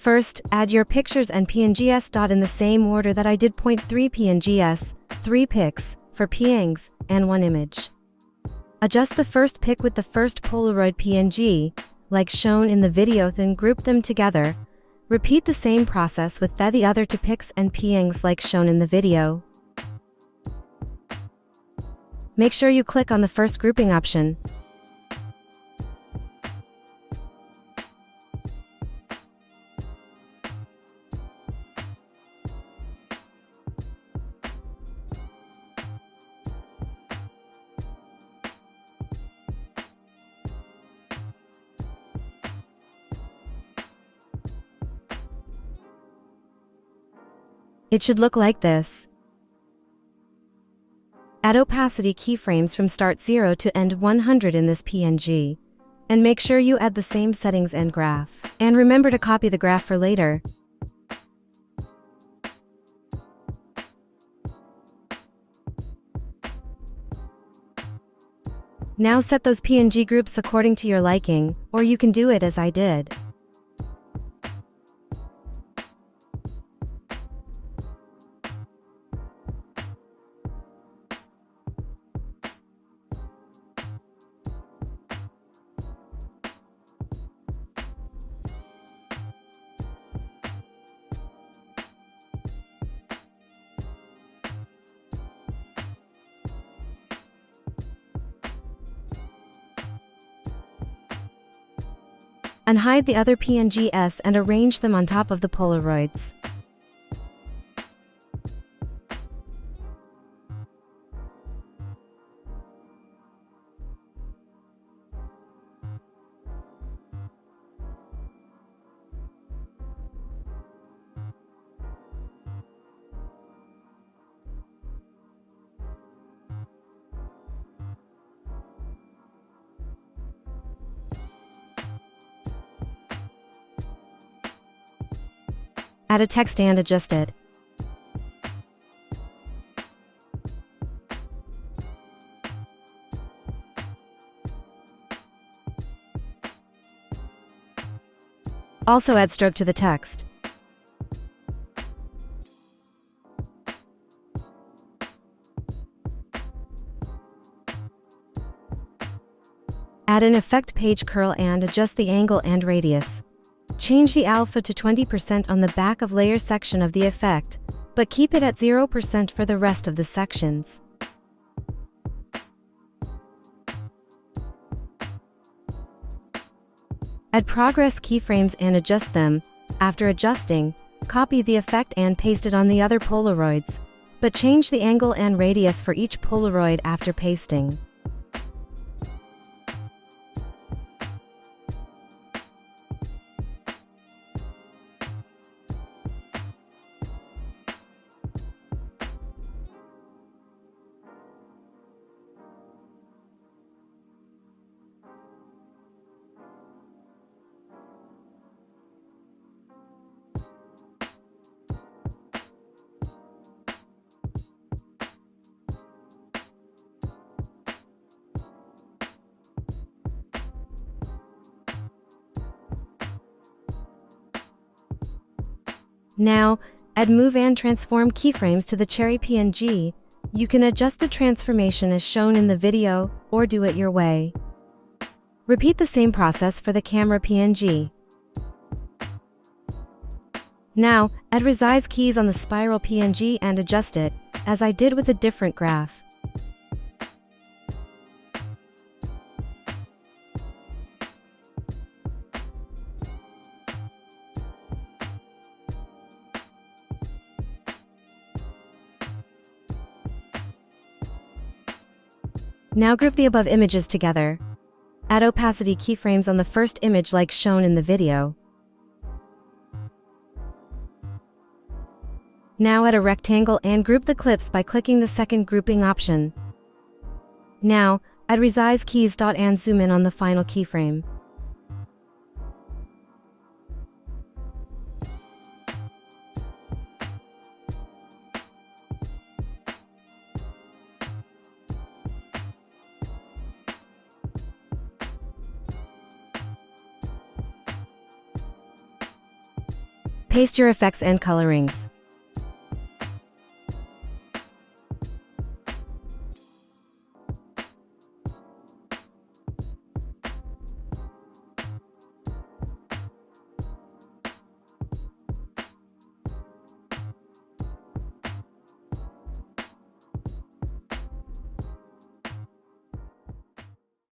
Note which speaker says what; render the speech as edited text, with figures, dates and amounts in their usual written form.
Speaker 1: First, add your pictures and PNGs. In the same order that I did. 3 PNGs, 3 pics, for PNGs, and 1 image. Adjust the first pic with the first Polaroid PNG, like shown in the video, then group them together. Repeat the same process with the other 2 pics and PNGs like shown in the video. Make sure you click on the first grouping option. It should look like this. Add opacity keyframes from start 0 to end 100 in this PNG. And make sure you add the same settings and graph. And remember to copy the graph for later. Now set those PNG groups according to your liking, or you can do it as I did. Unhide the other PNGs and arrange them on top of the Polaroids. Add a text and adjust it. Also add stroke to the text. Add an effect page curl and adjust the angle and radius. Change the alpha to 20% on the back of layer section of the effect, but keep it at 0% for the rest of the sections. Add progress keyframes and adjust them. After adjusting, copy the effect and paste it on the other Polaroids, but change the angle and radius for each Polaroid after pasting. Now, add move and transform keyframes to the cherry PNG. You can adjust the transformation as shown in the video, or do it your way. Repeat the same process for the camera PNG. Now, add resize keys on the spiral PNG and adjust it, as I did with a different graph. Now group the above images together. Add opacity keyframes on the first image like shown in the video. Now add a rectangle and group the clips by clicking the second grouping option. Now, add resize keys. And zoom in on the final keyframe. Paste your effects and colorings.